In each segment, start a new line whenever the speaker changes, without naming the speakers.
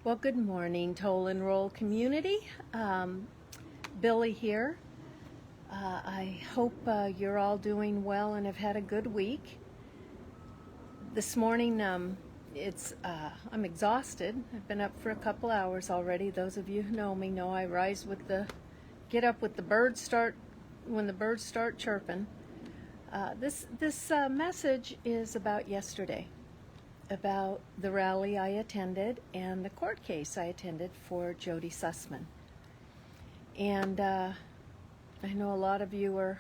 Well, good morning, Toll and Roll community. Billy here. I hope you're all doing well and have had a good week. This morning, I'm exhausted. I've been up for a couple hours already. Those of you who know me know I get up with the birds when the birds start chirping. This message is about yesterday, about the rally I attended and the court case I attended for Jodee Sussman. And I know a lot of you are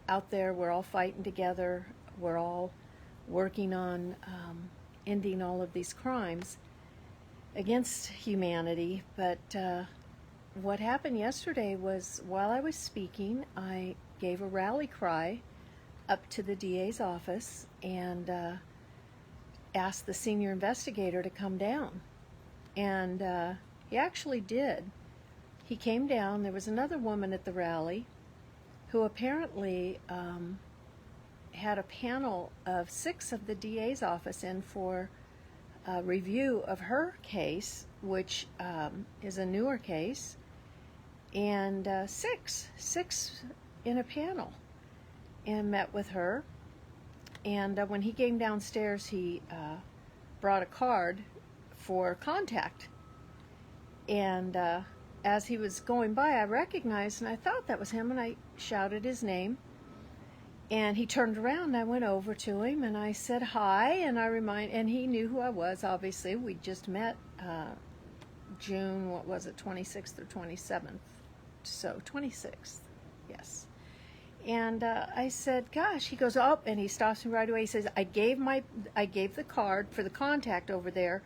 out there. We're all fighting together. We're all working on ending all of these crimes against humanity. But what happened yesterday was, while I was speaking, I gave a rally cry up to the DA's office and asked the senior investigator to come down. And he actually did. He came down. There was another woman at the rally who apparently had a panel of 6 of the DA's office in for a review of her case, which is a newer case, and six in a panel, and met with her. And when he came downstairs, he brought a card for contact. And as he was going by, I recognized, and I thought that was him, and I shouted his name. And he turned around, and I went over to him, and I said hi, and he knew who I was, obviously. We just met June, 26th or 27th? So, 26th, yes. And I said, gosh, he goes, oh, and he stops me right away. He says, I gave the card for the contact over there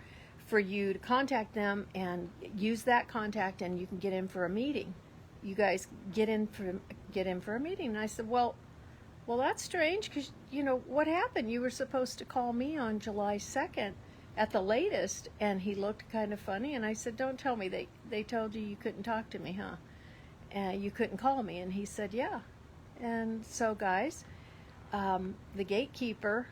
for you to contact them and use that contact, and you can get in for a meeting. You guys get in for a meeting. And I said, well, that's strange, because, what happened? You were supposed to call me on July 2nd at the latest. And he looked kind of funny, and I said, don't tell me they told you couldn't talk to me, huh? You couldn't call me. And he said, yeah. And so, guys, the gatekeeper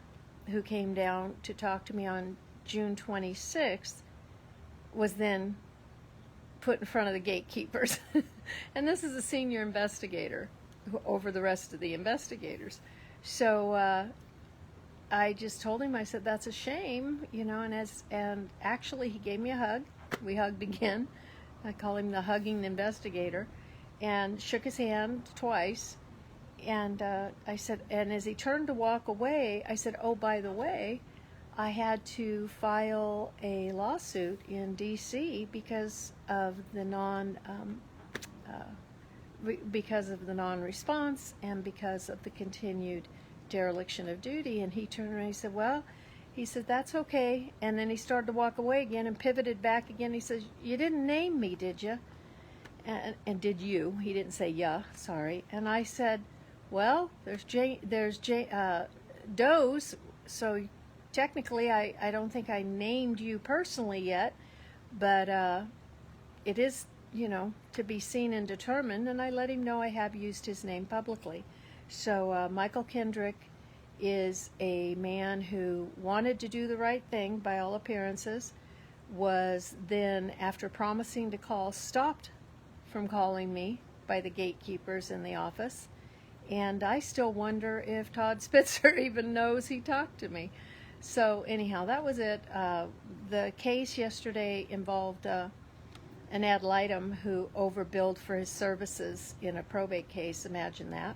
who came down to talk to me on June 26th was then put in front of the gatekeepers. And this is a senior investigator over the rest of the investigators. So I just told him, I said, that's a shame, and actually he gave me a hug. We hugged again. I call him the hugging investigator, and shook his hand twice. And I said, and as he turned to walk away, I said, oh, by the way, I had to file a lawsuit in D.C. because of the non-response and because of the continued dereliction of duty. And he turned around and he said, well, he said, that's okay. And then he started to walk away again and pivoted back again. He says, you didn't name me, did you? And did you? He didn't say yeah, sorry. And I said, well, there's Doe's, so technically I don't think I named you personally yet, but it is, to be seen and determined, and I let him know I have used his name publicly. So Michael Kendrick is a man who wanted to do the right thing by all appearances, was then, after promising to call, stopped from calling me by the gatekeepers in the office. And I still wonder if Todd Spitzer even knows he talked to me. So anyhow, that was it. The case yesterday involved an ad litem who overbilled for his services in a probate case. Imagine that.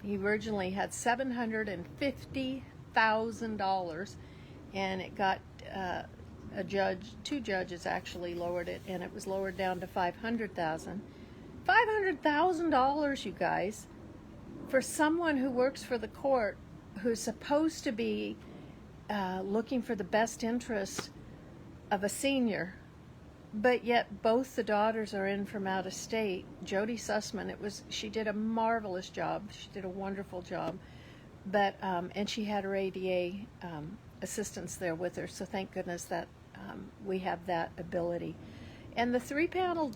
He originally had $750,000, and it got two judges actually lowered it, and it was lowered down to $500,000. $500,000, you guys, for someone who works for the court, who's supposed to be looking for the best interest of a senior, but yet both the daughters are in from out of state. Jodee Sussman, she did a marvelous job. She did a wonderful job, but and she had her ADA assistants there with her. So thank goodness that we have that ability. And the three-panel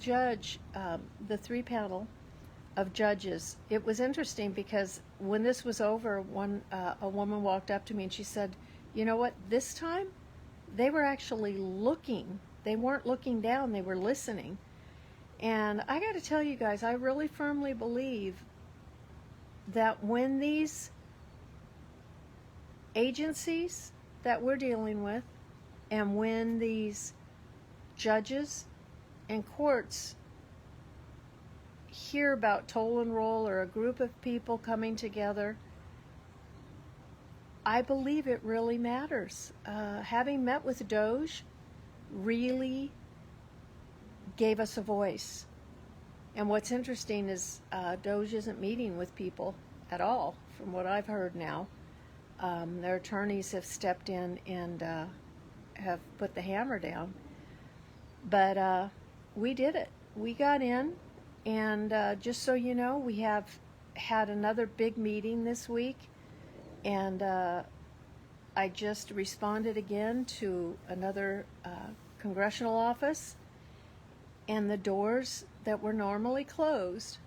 of judges, it was interesting because when this was over, a woman walked up to me and she said, you know what, this time They were actually looking. They weren't looking down, they were listening. And I got to tell you guys, I really firmly believe that when these agencies that we're dealing with, and when these judges and courts hear about toll and roll or a group of people coming together, I believe it really matters. Having met with Doge really gave us a voice. And what's interesting is Doge isn't meeting with people at all, from what I've heard now. Their attorneys have stepped in and have put the hammer down. But we did it. We got in, and just so you know, we have had another big meeting this week, and I just responded again to another congressional office, and the doors that were normally closed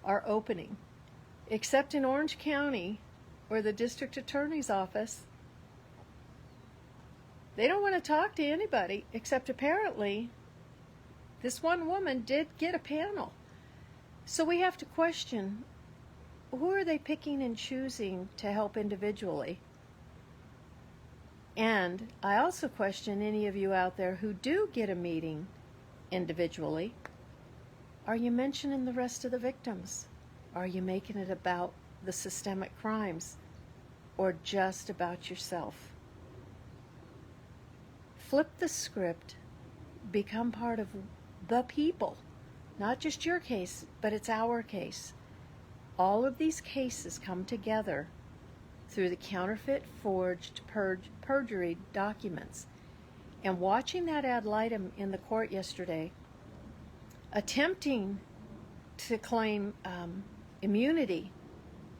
are opening, except in Orange County, where the district attorney's office, they don't want to talk to anybody, except apparently this one woman did get a panel. So we have to question, who are they picking and choosing to help individually? And I also question any of you out there who do get a meeting individually, are you mentioning the rest of the victims? Are you making it about the systemic crimes, or just about yourself? Flip the script, become part of the people. Not just your case, but it's our case. All of these cases come together through the counterfeit, forged, perjury documents. And watching that ad litem in the court yesterday, attempting to claim immunity,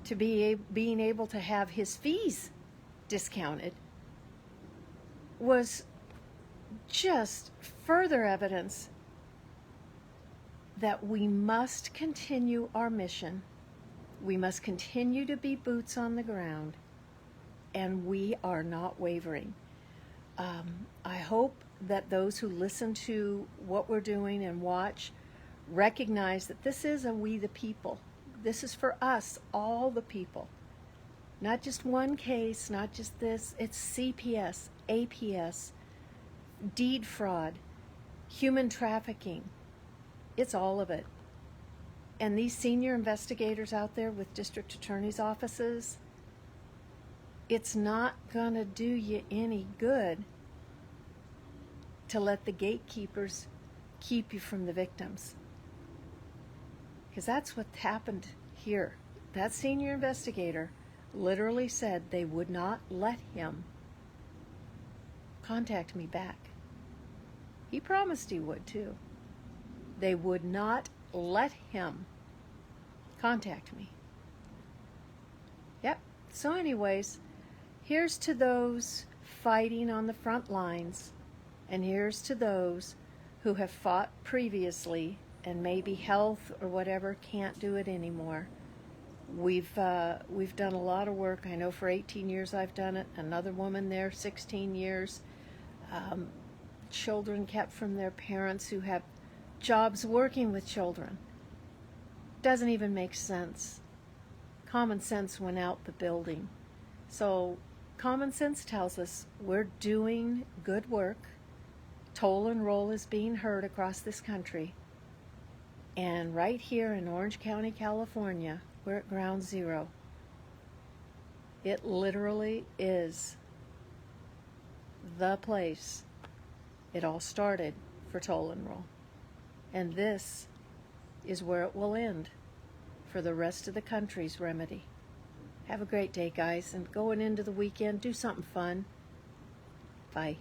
to being able to have his fees discounted, was just further evidence that we must continue our mission. We must continue to be boots on the ground, and we are not wavering. I hope that those who listen to what we're doing and watch recognize that this is a we the people. This is for us, all the people. Not just one case, not just this. It's CPS, APS, deed fraud, human trafficking. It's all of it. And these senior investigators out there with district attorneys' offices, it's not going to do you any good to let the gatekeepers keep you from the victims. Because that's what happened here. That senior investigator literally said they would not let him contact me back. He promised he would too. They would not let him contact me. Yep. So anyways, here's to those fighting on the front lines, and here's to those who have fought previously and maybe health or whatever can't do it anymore. We've done a lot of work. I know for 18 years I've done it. Another woman there, 16 years. Children kept from their parents who have jobs working with children. Doesn't even make sense. Common sense went out the building. So common sense tells us we're doing good work. Toll and roll is being heard across this country. And right here in Orange County, California, we're at ground zero. It literally is the place it all started for toll and roll. And this is where it will end for the rest of the country's remedy. Have a great day, guys, and going into the weekend, do something fun. Bye.